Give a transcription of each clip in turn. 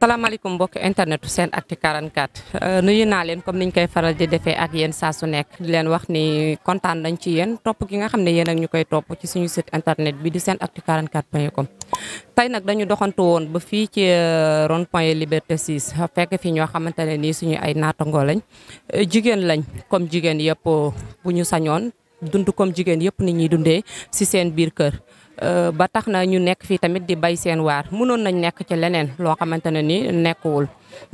salaamaaleykum mbokk internet SENactu 44 nuyu naa leen comme niñ koy faral di defee ak yéen saa su nekk di leen wax ni kontaan nañ ci yéen topp gi nga xam ne yéen ak ñu koy topp ci suñu site internet bi di SENactu44.com. tey nag dañu doxantu woon ba fii ci rond point Liberté 6 fekk fi ñoo xamante ne nii suñu ay naatangoo lañ jigéen lañ comme jigéen yëpp bu ñu sañoon dund comme jigéen yëpp ni ñuy dundee si seen biir kër. ba tax na ñu nekk fii tamit di bay seen waar mënoon nañ nekk ci leneen loo xamante ne ni nekkuwul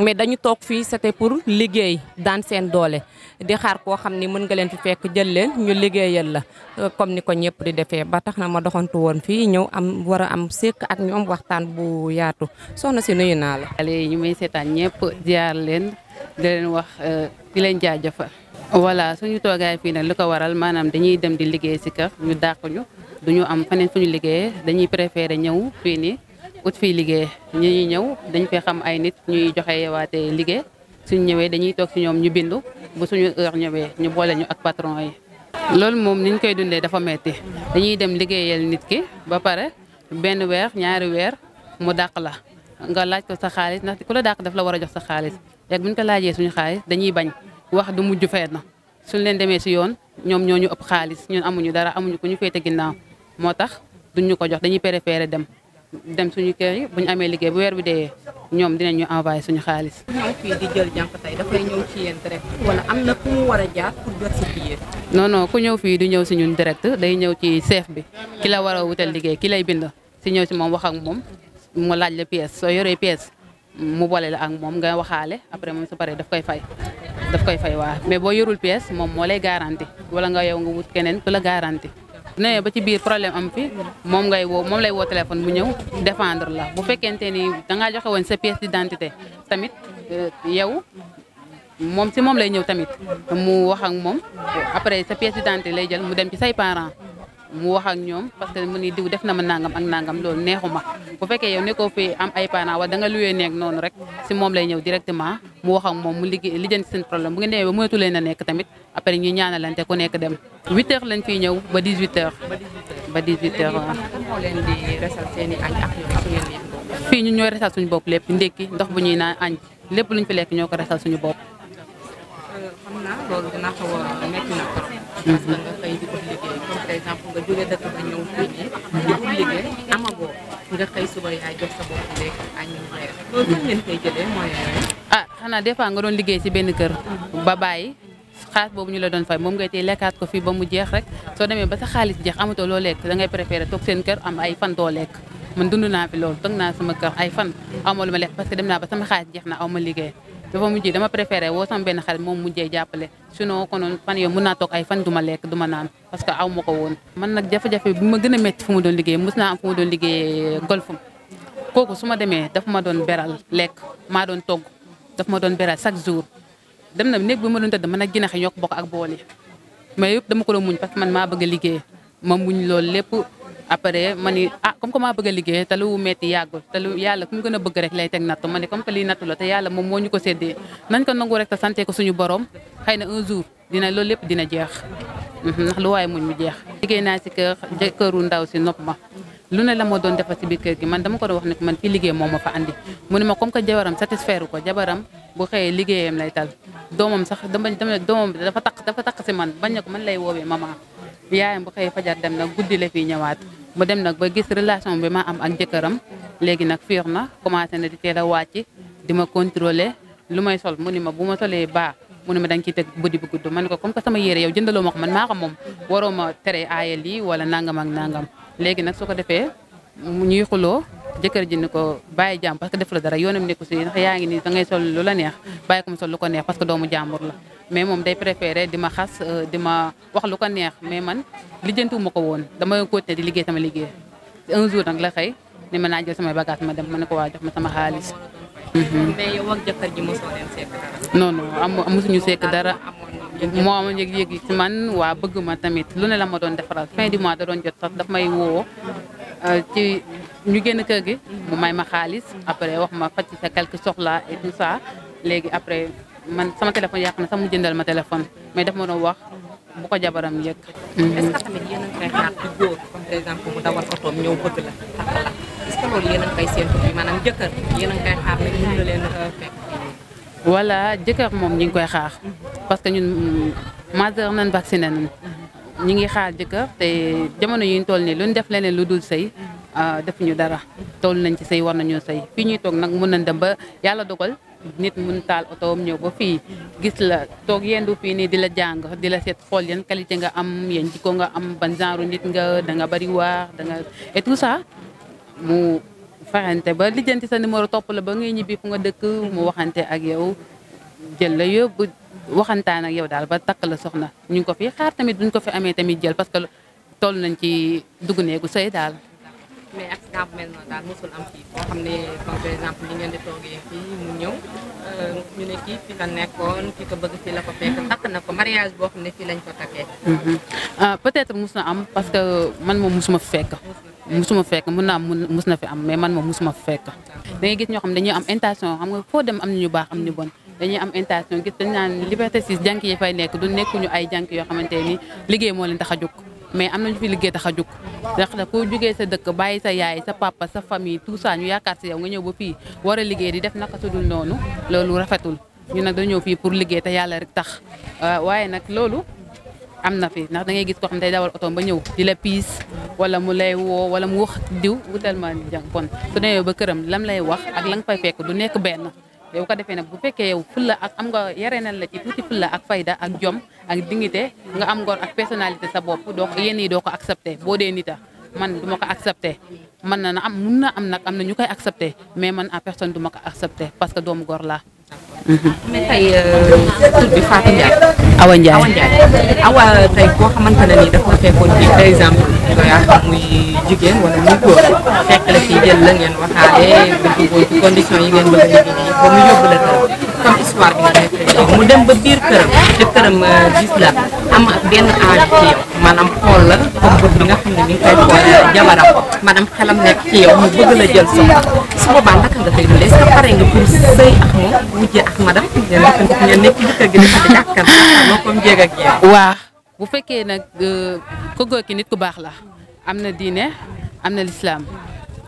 mais dañu toog fii c'était pour liggéey daan seen doole di xaar koo xam ni mën nga leen fi fekk jël leen ñu liggéeyal la comme ni ko ñëpp di defee ba tax na ma doxantu woon fii ñëw am war a am sekk ak ñoom waxtaan bu yaatu soxna si nuyu naa la. xale yi ñu may seetaan ñëpp ziar leen di leen wax di leen jaajëfal. voilà suñu toogaay fii nag li ko waral maanaam dañuy dem di liggéey si kër ñu dàq ñu. duñu am feneen fu ñu liggéeyee dañuy préféré ñëw fii nii ut fii liggéey ñuy ñëw dañ fee xam ay nit ñuy joxe yeewaate liggéey suñu ñëwee dañuy toog si ñoom ñu bindu bu suñu heure ñëwee ñu boole ñu ak patron yi. loolu moom niñ koy dundee dafa metti dañuy dem liggéeyal nit ki ba pare benn weer ñaari weer mu dàq la nga laaj ko sa xaalis ndax ku la dàq daf la war a jox sa xaalis yàgg bu ñu ko laajee suñu xaalis dañuy bañ wax du mujj fenn suñ leen demee si yoon ñoom ñoo ñu ëpp xaalis ñun amuñu dara amuñu ku ñu féete ginnaaw moo tax duñ ñu ko jox dañuy préféré dem suñu kër yi bu ñu amee liggéey bu weer bi dee ñoom dinañ ñu envoyé suñu xaalis. ñëw fii di jël jànk tey dafay ñëw ci yéen direct wala am na ku mu war a jaar pour jot si biir. non ku ñëw fii du ñëw si ñun direct day ñëw ci chef bi ki la war a wutal liggéey ki lay bind si ñëw si moom wax ak moom mu laaj la pièce soo yoree pièce mu boole la ak moom nga waxaale après moom su paree daf koy fay waa mais boo yorul pièce moom moo lay garanti wala nga yow nga wut keneen ku la garanti. nee ba ci biir problème am fi moom lay woo téléphone mu ñëw défendre la bu fekkente ni dangaa joxe woon sa pièce d'identité tamit yow moom si moom lay ñëw tamit mu wax ak moom après sa pièce d'identité lay jël mu dem ci say parents mu wax ak ñoom parce que mu ni diw def na ma nangam ak nangam loolu neexuma bu fekkee yow nekkoo fi am ay parents wala da nga luwee nekk noonu rek si moom lay ñëw directement mu wax ak moom mu liggéey lijjanti seen problème bu ngeen demee ba mënatu leen a nekk tamit après ñu ñaanalante ku nekk dem 8h lañ fiy ñëw ba 18h. ba 18h waaw. moo leen di resal seen i añ ak su ngeen leen bokk. fii ñun ñooy resal suñu bopp lépp ndékki ndox bu ñuy naan añ lépp luñ fi lekk ñoo ko resal suñu bopp. xam naa loolu dina xaw a métti na trop. parce que nga xëy di ko liggéey comme par exemple nga jógee dëkk ba ñëw fii nii di ko liggéey amagoo nga xëy suba yaay jox sa bopp lekk añ reer loolu ñu leen koy jëlee mooy xanaa des fois nga doon liggéey si benn kër ba bàyyi xaalis boobu ñu la doon fay moom ngay tey lekkaat ko fii ba mu jeex rek soo demee ba sa xaalis jeex amatoo loo lekk da ngay préféré toog seen kër am ay fan doo lekk man dund naa fi loolu toog naa sama kër ay fan aw ma lu ma lekk parce que dem naa ba sama xaalis jeex na aw ma liggéey dafa mujjee dama préféré woo sama benn xarit moom mujjee jàppale sinon konoon fan yow mën naa toog ay fan du ma lekk du ma naan parce que aw ma ko woon man nag jafe-jafe bi ma gën a métti fu mu doon liggéey mos naa am fu mu doon liggéey golf kooku su ma demee daf ma doon beral lekk maa doon togg daf ma doon beral chaque jour dem na néeg bi ma doon tëdd man ak jinax yi ñoo ko bokk ak bool yi mais yëpp dama ko doon muñ parce que man maa bëgg a liggéey ma muñ loolu lépp après ma ni comme que maa bëgg a liggéey te lu metti yàggul te lu yàlla ku mu gën a bëgg rek lay teg nattu ma ne comme que lii nattu la te yàlla moom moo ñu ko séddee nañ ko nangu rek te sante ko suñu borom xëy na un jour dina loolu lépp dina jeex ndax lu waaye muñ mu jeex. liggéey naa si këru ndaw si nopp ma lu ne la moo doon defar si biir kër gi man dama ko doon wax ne man fii liggéey moom ma fa andi mu ne ma comme que jabaram satisfaire ko jabaram bu xëyee liggéeyam lay tal doomam sax doomam dafa takk si man bañ na ko man lay woowee maman yaayam bu xëyee fajar dem nag guddi la fii ñëwaat mu dem nag ba gis relation bi ma am ak jëkkëram léegi nag fiir na commencé na di teel a wàcc di ma contrôler lu may sol mu ni ma bu ma solee baax mu ne ma da nga ciy teg buddi bu gudd ma ne ko comme que sama yére yow jëndaloo ma ko man maa ko moom waroo ma tere aayal lii wala nangam ak nangam léegi nag su ko defee ñuy xuloo jëkkër ji ni ko bàyyi jàmm parce que def la dara yoonam nekku si ndax yaa ngi ni da ngay sol lu la neex bàyyi ko mu sol lu ko neex parce que doomu jàmbur la mais moom day préféré di ma xas di ma wax lu ko neex mais man lijjantiwu ma ko woon dama continuer di liggéey sama liggéey un jour nag la xëy ni ma naa jël samay bagage ma dem ma ne ko waa jox ma sama xaalis. mais yow ak jëkkër ji mosoo leen sekk dara. non mosuñu sekk dara moo amoon yëg-yëg ci man waa bëgg ma tamit lu ne la ma doon defaral fin du mois da doon jot sax daf may woo ci ñu génn kër gi mu may ma xaalis après wax ma faj ci sa quelques soxla et tout ça léegi après man sama téléphone yàq na sax mu jëndal ma téléphone mais daf ma doon wax bu ko jabaram yëg. est-ce que tamit yéen a ngi koy xaar ci góor comme par exemple mu dawal otoom ñëw bëgg la takk la est-ce que que loolu yéen a ngi koy séntu fii maanaam jëkkër yéen a ngi koy xaar ne mën na leen fekk. voilà jëkkër moom ñu ngi koy xaar parce que ñun majeur nañ vacciné nañ ñi ngi xaar jëkkër te jamono yi ñu toll nii lu ñu def leneen lu dul sëy defuñu dara toll nañ ci sëy war nañoo sëy fii ñuy toog nag mën nañ dem ba yàlla dogal nit mun taal otoom ñëw ba fii gis la toog yendu fii nii di la jàng di la seet xool yan qualité nga am yan jikko nga am ban genre nit nga da nga bari waar da nga et tout ça mu fexente ba lijjanti sa numéro topp la ba ngay ñibbi fu nga dëkk mu waxante ak yow jël la yóbbu waxantaan ak yow daal ba takk la soxna ñu ngi ko fi xaar tamit duñ ko fi amee tamit jël parce que toll nañ ci dugg neegu sëy daal. mais accident bu mel noonu daal mosul am fii boo xam ne par exemple li ngeen di toogee fii mu ñëw ñu ne kii fi la nekkoon ki ko bëgg fii la ko fekk takk na ko mariage boo xam ne fii lañ ko takkee. peut-être mus na am parce que man moom musuma fi fekk. musuma fekk mun naa mus na fi am mais man moom musuma fi fekk. da ngay gis ñoo xam ne dañuy am intention xam nga foo dem am na ñu baax am ñu bon dañuy am intention gis dañ naan Liberté 6 jànk yi fay nekk du nekkuñu ay jànk yoo xamante ni liggéey moo leen tax a jóg. mais am nañu fi liggéey tax a jóg ndax ku jógee sa dëkk bàyyi sa yaay sa papa sa famille tout ça ñu yaakaar si yow nga ñëw ba fii war a liggéey di def naka su dul noonu loolu rafetul ñu nag dañoo fii pour liggéey te yàlla rek tax waaye nag loolu am na fi ndax da ngay gis koo xam ne day dawal oto ba ñëw di la piis wala mu lay woo wala mu wax diw wutal ma jàng bon su demee ba këram lam lay wax ak la nga fay fekk du nekk benn yow ko defee nag bu fekkee yow fulla ak am nga yarenal la ci tuuti fulla ak fayda ak jom ak dignité nga am ngor ak personnalité sa bopp doo ko yenn yi doo ko accepté boo dee nita man du ma ko accepté man na am mun na am nag am na ñu koy accepté mais man en personne du ma ko accepté parce que doomu góor laa. mais tey tur bi Fatou Ndiaye. Awa Ndiaye Awa tey koo xamante ne nii dafa fekkoon fii par exemple yaa xam muy jigéen wala muy góor fekk la fii jël la ngeen waxaale ba jubóo ci condition yi ngeen bëgg a liggéey ba mu yóbbu la këram comme histoire bi nga nekk mu dem ba biir këram te këram gis la am ak benn âge ci yow maanaam xool la comme bët bi nga xam ne mi ngi koy xool jabaram maanaam xelam nekk ci yow mu bëgg la jël soxna su boobaa naka nga koy dundee est-ce que pare nga pour sëy ak moom wujjee ak madame ngeen nekk ci kër gi dafa di jàkkaarloo comme jéeg ak jéeg. waa bu fekkee nag ko góor ki nit ku baax la am na diine am na lislaam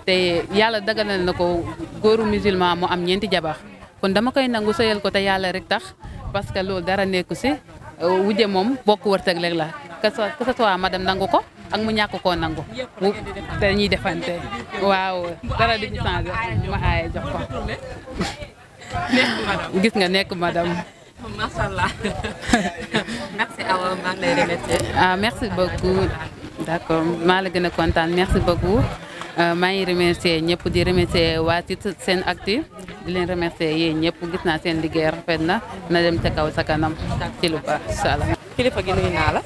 te yàlla daganal na ko góoru musulman mu am ñeenti jabar kon dama koy nangu sëyal ko te yàlla rek tax parce que loolu dara nekku si wujje moom bokk wërsëg rek la que ce soit madame nangu ko ak mu ñàkk koo nangu bu dañuy defante waaw dara di ñu changé ma aaye jox ko gis nga nekk madame. macha allah merci Awa maa ngi lay remercier. merci beaucoup d'accord maa la gën a kontaan merci beaucoup maa ngi remercier ñëpp di remercier waa seen acti di leen remercier yéen ñëpp gis naa seen liggéey rafet na dem ca kaw sa kanam ci lu baax incha allah. kilifa gi nuyu naa la.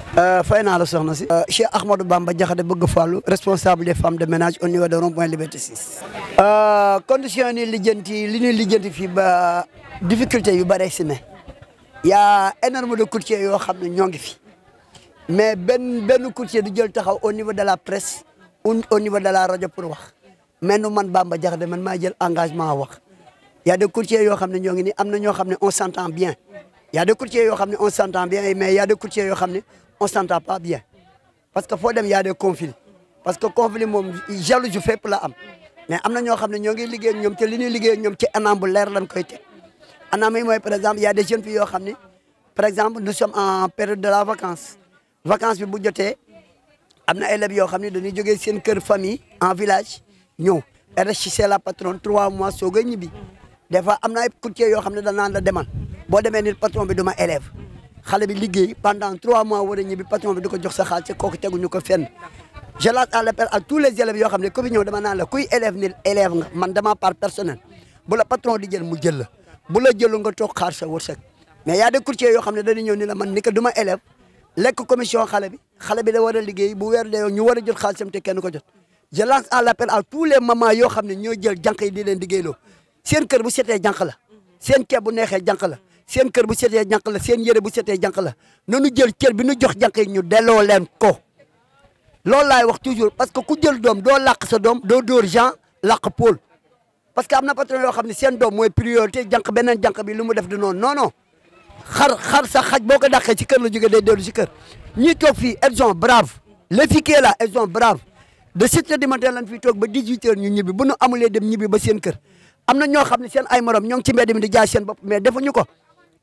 fay naa la soxna si. Cheikh Ahmadou Bamba Diakhaté bëgg Fallou responsable des femmes de ménage au niveau de rond-point Liberté 6. condition yi li ñuy lijjanti fii ba difficulté yu bare si ne. y a énormément de courtiers yoo xam ne ñoo ngi fi mais benn courtier du jël taxaw au niveau de la presse ou au niveau de la rajo pour wax mais nu man Bamba Diakhaté man maa jël engagement wax y a des courtiers yoo xam ne ñoo ngi ni am na ñoo xam ne on s'entend bien y a des courtiers yoo xam ne on s'entend bien mais y a des courtiers yoo xam ne on s'entend pas bien parce que foo dem y a des conflits parce que conflit moom jalousie fépp la am mais am na ñoo xam ne ñoo ngi liggéey ak ñoom te li ñuy liggéey ak ñoom ci anam bu leer lañ koy teg anam yi mooy par exemple y a des jeunes filles yoo xam ne par exemple nous sommes en période de la vacance bi bu jotee am na élèves yoo xam ne dañuy jógee seen kër famille en village ñëw rester chez la patronne 3 mois soog a ñibbi des fois am na ay courtiers yoo xam ne dañ naan la demal boo demee ni patron bi du ma élève xale bi liggéey pendant 3 mois war a ñibbi patron bi du ko jox sa xaalis kooku teguñu ko fenn je lance à l'appel à tous les élèves yoo xam ne ku fi ñëw dama naan la kuy élève ni élève nga man dama part personnel bu la patron di jël mu jël la bu la jëlu nga toog xaar sa wërsëg mais y a des courtiers yoo xam ne dañuy ñëw ni la man ni que du ma élève lekk commission xale bi da war a liggéey bu weer dee ñu war a jot xaalisam te kenn ko jot je lance à l'appel à tous les mamans yoo xam ne ñoo jël jànq yi di leen liggéeyloo seen kër bu setee jànq la seen ceeb bu neexee jànq la seen kër bu setee jànq la seen yére bu setee jànq la nanu jël cër bi nu jox jànq yi ñu delloo leen ko loolu laay wax toujours parce que ku jël doom doo làq sa doom doo dóor Jean làq Paul parce que am na patron yoo xam ne seen doom mooy priorité jànq beneen jànq bi lu mu def du noonu non non xar sa xaj boo ko dàqee ci kër la jógee day dellu ci kër ñi toog fii elles sont braves les filles qui est là elles sont braves de 7 heures du matin lan fi toog ba 18 heures ñu ñibbi bu nu amulee dem ñibbi ba seen kër am na ñoo xam ne seen ay morom ñoo ngi ci mbedd mi di jaay seen bopp mais defuñu ko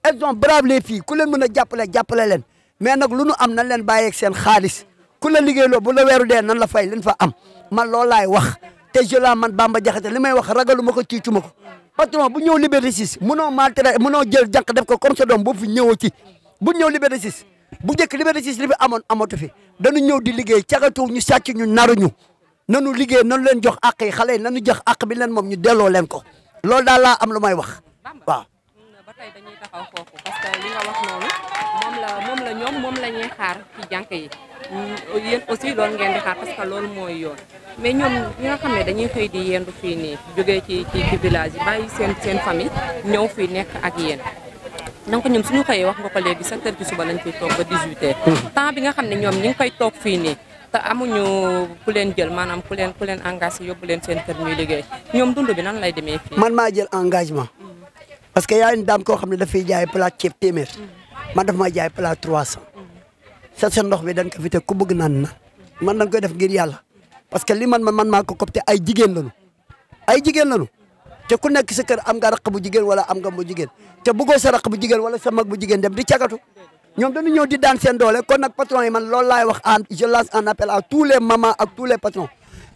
elles ont bravé les filles ku leen mën a jàppale leen mais nag lu nu am nan leen bàyyeeg seen xaalis ku la liggéeyloo bu la weeru dee nan la fay leen fa am man loolu laay wax te je la man Bamba Diakhaté li may wax ragalu ma ko tiitu ma ko patron bu ñëw Liberté 6 munoo maltraité munoo jël jànq def ko comme sa doom boobu fi ñëwoo ci bu ñëw Liberté 6 bu njëkk Liberté 6 li fi amoon amatu fi dañu ñëw di liggéey cagatu ñu sàcc ñu naruñu nanu liggéey nanu leen jox àq yi xale yi nanu jox àq bi leen moom ñu delloo leen ko loolu daal laa am lu may wax waaw. ba tey dañuy taxaw foofu parce que li nga wax noonu moom la ñuy xaar ci jànq yi yéen aussi loolu ngeen di xaar parce que loolu mooy yoon mais ñoom ñi nga xam ne dañuy xëy di yendu fii nii jógee ci village yi bàyyi seen famille ñëw fii nekk ak yéen donc ñoom suñu xëyee wax nga ko léegi 7 heures ci suba lañ fiy toog ba 18 heures temps bi nga xam ne ñoom ñi ngi koy toog fii nii te amuñu ku leen jël maanaam ku leen engagé yóbbu leen seen kër ñuy liggéey ñoom dund bi nan lay demee fii. man maa jël engagement parce que yaa une dame koo xam ne dafay jaay plat ceeb téeméer man daf maa jaay plat 300 sa ndox bi dañ ko fi teg ku bëgg naan na man dañ koy def ngir yàlla parce que li man maa ko copté ay jigéen lañu te ku nekk sa kër am nga raq bu jigéen wala am nga bu jigéen te bëggoo sa raq bu jigéen wala sa mag bu jigéen dem di cagatu ñoom dañu ñëw di daan seen doole kon nag patron yi man loolu laay wax je lance un appel à tous les mamans ak tous les patrons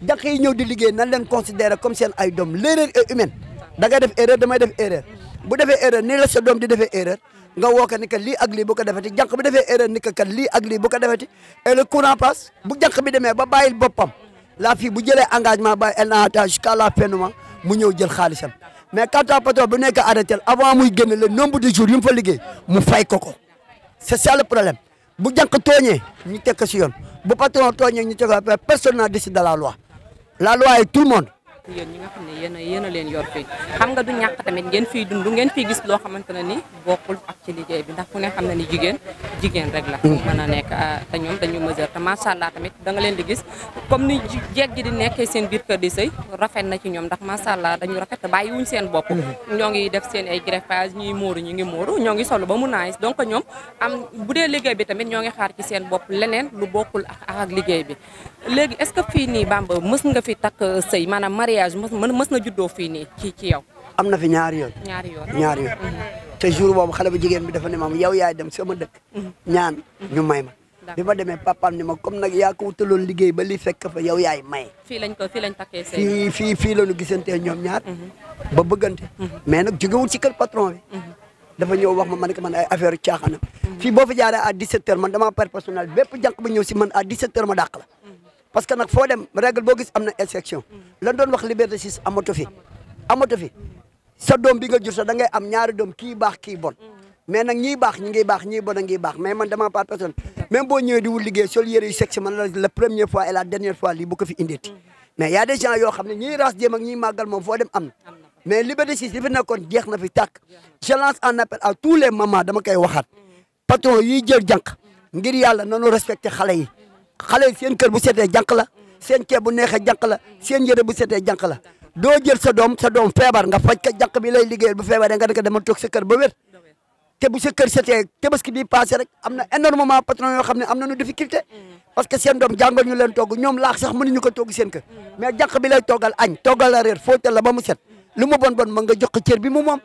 jànq yi ñëw di liggéey nan leen considérer comme seen ay doom l'erreur est humaine da ngay def erreur damay def erreur bu defee erreur nii la sa doom di defee erreur nga woo ko ni que lii ak lii bu ko defeti jànq bi defee erreur ni que kat lii ak lii bu ko defeti et le courant passe bu jànq bi demee ba bàyyil boppam la fille bu jëlee engagement ba elle n'a atteint jusqu'à la fin du mois mu ñëw jël xaalisam mais quand patron bu nekk arrêté avant muy génn le nombre de jours yu mu fa liggéey mu fay ko c'est ça le problème bu jànq tooñee ñu teg ko si yoon bu patron tooñee ñu teg ko personne n'a décidé de la loi est tout le monde. yéen ñi nga xam ne yéen a leen yor fii xam nga du ñàkk tamit ngeen fiy dund ngeen fiy gis loo xamante ne ni bokkul ak ci liggéey bi ndax ku ne xam na ni jigéen rek la mën a nekk te ñoom dañu mesure te macha allah tamit da nga leen di gis comme ni jeeg ji di nekkee seen biir kër di sëy rafet na ci ñoom ndax macha allah dañu rafet te bàyyi wuñ seen bopp ñoo ngi def seen ay greffage ñuy móoru ñu ngi móoru ñoo ngi solo ba mu naagis donc ñoom am bu dee liggéey bi tamit ñoo ngi xaar ci seen bopp leneen lu bokkul ak liggéey bi léegi est-ce que fii nii Bamba mës nga fi takk sëy maanaam mariage mës na juddoo fii nii ci yow. am na fi ñaari yoon. te jour boobu xale bu jigéen bi dafa ne maam yow yaay dem sama dëkk. ñaan ñu may ma. bi ma demee papaam ni ma comme nag yaa ko wutaloon liggéey ba li fekk fa yow yaay may. fii lañ takkee sëy. fii la ñu gisantee ñoom ñaar. ba bëggante. mais nag jógewul ci kër patron bi. dafa ñëw wax ma ne ko man ay affaire caaxaanam. fii boo fi jaaree à 17h man dama par personnel bépp jànq ba ñëw si man à 17h ma dàq la. parce que nag foo dem règle boo gis am na exception lan doon wax Liberté 6 amatu fi sa doom bi nga jur sax da ngay am ñaari doom kii baax kii bon mais nag ñii baax ñi ngi baax ñii bon a ngi baax mais man dama par personne même boo ñëwee di wul liggéey sol yëre yu sexe man la première fois et la dernière fois lii bu ko fi indeeti mais y a des gens yoo xam ne ñii raas jéem ak ñii màggal moom foo dem am na mais Liberté 6 li fi nekkoon jeex na fi tàkk je lance un appel à tous les mamans dama koy waxaat patron yiy jël jànq ngir yàlla nanu respecté xale yi seen kër bu setee jànq la seen ceeb bu neexee jànq la seen yëre bu setee jànq la doo jël sa doom feebar nga faj ka jànq bi lay liggéeyal bu feebaree nga ne ko dama toog sa kër ba wér te bu sa kër setee tabaski bi passé rek am na énormément patron yoo xam ne am nañu difficulté parce que seen doom jàngal ñu leen togg ñoom laax sax mënuñu ko togg seen kër mais jànq bi lay toggal añ toggal la reer fóotal la ba mu set lu mu bon ma nga jox ko cër bi mu moom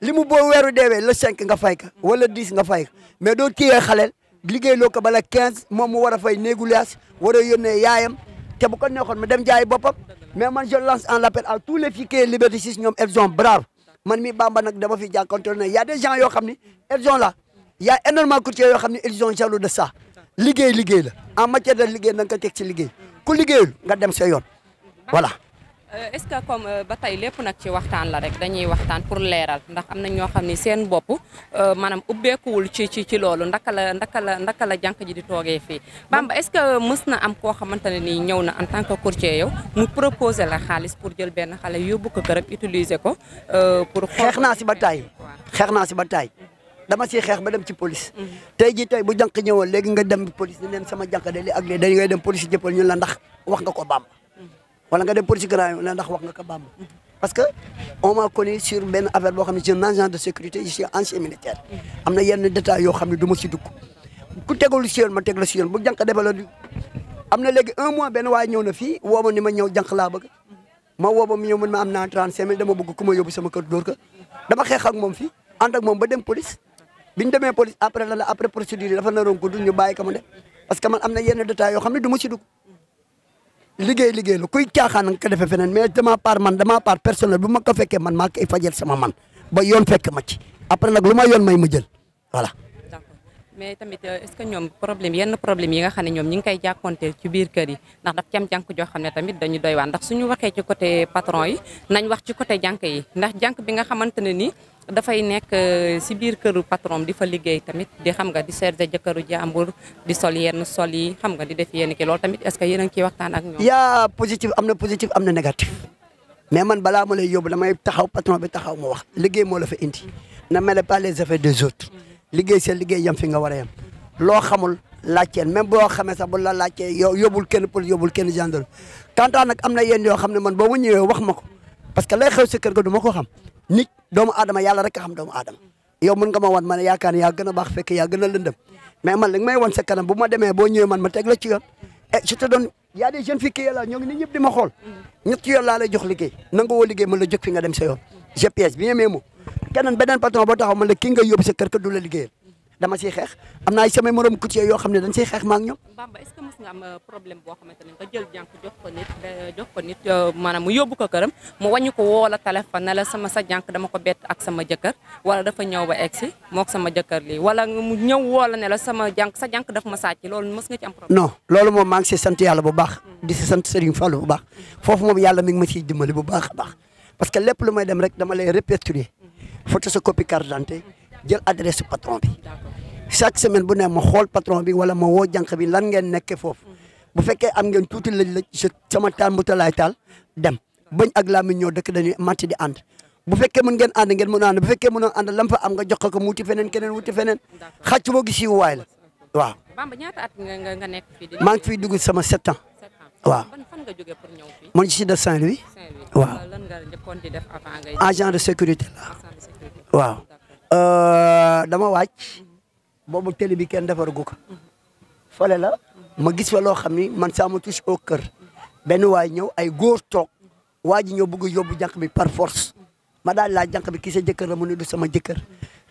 li mu boo weeru deewee le 5 nga fay ka wala 10 nga fay ka mais doo téyee xaleel liggéey loo ko bala 15 moom mu war a fay néegu liaas war a yónnee yaayam te bu ko neexoon mu dem jaay boppam mais man je lance un appel à tous les filles qui Liberté 6 ñoom elles sont braves man mi Bamba nag dama fi jàkkoonte ne y a des gens yoo xam ni elles sont là y a énormément courtiers yoo xam ni ils sont jaloux de ça liggéey la en matière de liggéey na nga ko teg ci liggéey ku liggéeyul nga dem sa yoon voilà. est-ce que comme ba tey lépp nag ci waxtaan la rek dañuy waxtaan pour leeral ndax am na ñoo xam ni seen bopp maanaam ubbeekuwul ci loolu ndaka la jànq ji di toogee fii Bamba est-ce que mës na am koo xamante ne nii ñëw na en tant que courtier yow mu proposer la xaalis pour jël benn xale yóbbu ko këram utiliser ko pour xeex naa si ba taay dama siy xeex ba dem ci police tey bu jànq ñëwoon léegi nga dem police ni leen sama jànq de li ak lii dañ ngay dem police jëppal ñu la ndax wax nga ko Bamba wala nga dem police grand yi ndax wax nga ko Bamba parce que on m'a connu sur benn affaire boo xam ne c'est un agent de sécurité je suis ancien militaire am na yenn détails yoo xam ne du ma si dugg ku tegul si yoon ma teg la si yoon bu jànq defal la am na léegi 1 mois benn waaye ñëw na fii woo ma ni ma ñëw jànq laa bëgg ma woo ma mu ñëw man ma am naa 35 000 dama bëgg ku ma yóbbu sama kër dóor ka dama xeex ak moom fii ànd ak moom ba dem police bi ñu demee police après procédure yi dafa naroon ko du ñu bàyyi ko mu dem parce que man am na yenn détails yoo xam ne du ma si dugg liggéey la kuy caaxaan nga ko defee feneen mais dama part personnel bu ma ko fekkee man maa koy fajal sama man ba yoon fekk ma ci après nag lu ma yoon may ma jël voilà. d'accord mais tamit est-ce que ñoom yenn problème yi nga xam ne ñoom ñi ngi koy jàkkonteel ci biir kër yi ndax daf cam jànk joo xam ne tamit dañu doy waan ndax suñu waxee ci côté patron yi nañ wax ci côté jànk yi ndax jànk bi nga xamante ne ni dafay nekk si biir këru patron di fa liggéey tamit di xam nga di serger jëkkëru jàmbur di sol yenn sol yi xam nga di def yenn ki loolu tamit est-ce que yéen a ngi ciy waxtaan ak ñoom. yaa positif am na négatif mais man balaa ma lay yóbbu damay taxaw patron bi taxaw ma wax liggéey moo la fa indi na mêle pas les affaires des autres liggéey seen liggéey yam fi nga war a yam loo xamul laajteel même boo xamee sax bu la laajtee yow yóbbul kenn police yóbbul kenn gendarme quant à nag am na yenn yoo xam ne man boo ma ñëwee wax ma ko parce que lay xew sa kër ga du ma ko xam nit doomu aadama yàlla rek a xam doomu aadama yow mën nga ma wan ma ne yaakaar ne yaa gën a baax fekk yaa gën a lëndëm mais man li may wan sa kanam bu ma demee boo ñëwee man ma teg la ci yoon et je te donne y a des jeunes filles qui là ñoo ngi ni ñëpp di ma xool ñetti yoon laa lay jox liggéey nanga woo liggéey man la jóg fi nga dem sa yoon GPS bi ñemee mo keneen beneen patron boo taxaw man la kii nga yóbbu sa kër ka du la liggéeyal dama siy xeex am naa ay samay morom coutier yoo xam ne dañ siy xeex ma ak ñoom. Bamba est-ce que mos nga am problème boo xamante ne nga jël jànk jox ko nit maanaam mu yóbbu ko këram mu wàññi ko woo la téléphone ne la sa jànk dama ko bett ak sama jëkkër wala dafa ñëw ba egsi mook sama jëkkër lii wala mu ñëw woo la ne la sa jànk daf ma sàcc loolu mos nga ci am problème. non loolu moom maa ngi si sant yàlla bu baax di si sant Serigne Fallou bu baax foofu moom yàlla mi ngi ma ciy dimbali bu baax a baax parce que lépp lu may dem rek dama lay répertorier photocopie carte d'identité jël adresse patron bi chaque semaine bu ne ma xool patron bi wala ma woo jànq bi lan ngeen nekkee foofu bu fekkee am ngeen tuuti lëj sama taal mu talaay taal dem bañ ak laa mi ñëw dëkk dañuy màtt di ànd bu fekkee mën ngeen ànd ngeen mën a ànd bu fekkee mën a ànd lam fa am nga jox ko mu wuti feneen keneen wuti feneen xàcc boo gis waay la waaw. Bamba ñaata at nga nekk fii. maa ngi fiy dugg sama 7 ans. waaw fan nga jógee pour ñëw fii. man je suis de Saint-Louis. waaw lan nga njëkkoon di def avant ngay. agent de sécurité la waaw dama wàcc. boobu télé bi kenn defaragu ko fale la ma gis fa loo xam ni man ça me touche au cœur benn waay ñëw ay góor toog waa ji ñëw bëgg yóbbu jànq bi par force ma daal laa jànq bi kii sa jëkkër la mu ni du sama jëkkër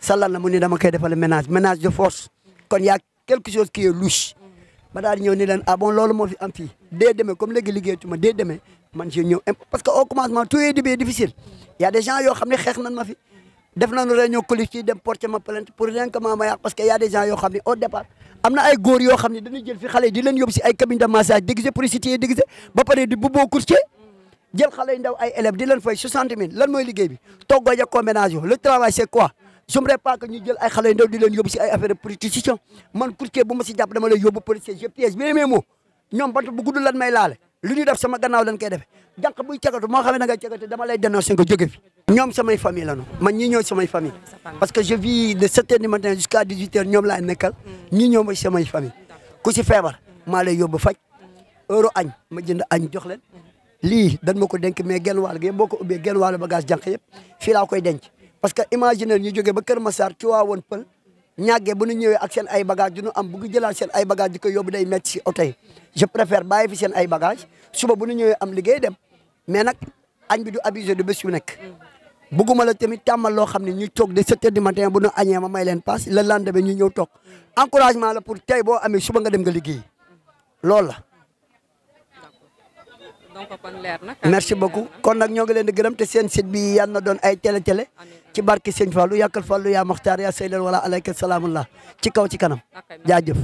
sallan la mu ni dama koy defal ménage de force kon y a quelque chose qui est louche ma daal ñëw ni leen ah bon loolu moo fi am fii dès demain comme léegi liggéeyatuma dès demain man je ñëw parce que au commencement tout est difficile y a des gens yoo xam ne xeex nan ma fi def nañu réunion collective dem porter ma plainte pour rien que ma yàq parce que y a des gens yoo xam ne au départ am na ay góor yoo xam ne dañuy jël fi xale yi di leen yóbbu si ay cabine de massage déguisé prostituée déguisé ba pare di bubboo courtier jël xale yu ndaw ay élèves di leen fay 60 000 lan mooy liggéey bi toggoo ja ménage yo le travail c'est quoi j'aimerais pas que ñu jël ay xale yu ndaw di leen yóbbu si ay affaire de prostitution man courtier bu ma si jàpp dama lay yóbbu policier je piège bien mes mots ñoom bant bu gudd lan may laale lu ñu def sama gannaaw lañ koy defee jànq buy cagatu moo xam ne da ngay cagatu dama lay dénoncer nga jóge fi ñoom samay famille la ñu man ñii ñooy samay famille parce que je vis de 7 heures du matin jusqu'à 18 heures ñoom laay nekkal ñii ñoo mooy samay famille ku si feebar maa lay yóbbu faj heure añ ma jënd añ jox leen lii dañ ma ko denc mais genn wàll gi boo ko ubbee genn wàllu bagage jànq yëpp fii laa koy denc parce que imaginer ñu jógee ba Kër Massar ci waa woon pël ñàggee bu ñu ñëwee ak seen ay bagage du ñu am bugg jëlaat seen ay bagage di ko yóbbu day métti si oto yi je préfère bàyyi fi seen ay bagage suba bu ñu ñëwee am liggéey dem mais nag añ bi du abusé de bés yu nekk bugguma la tamit tàmmal loo xam ne ñu toog de 7 heures du matin bu ñu añee ma may leen paas le lendemain ñu ñëw toog encouragement la pour tey boo amee suba nga dem nga liggéey loolu la. donc kon leer na. merci beaucoup kon nag ñoo ngi leen di gërëm te seen site bi yal na doon ay télé ci barke Sëñ Fallou yàkkal Fallou yaa Moxtaar yaa Seydal wala alayka salaamullah ci kaw ci kanam jaajëf.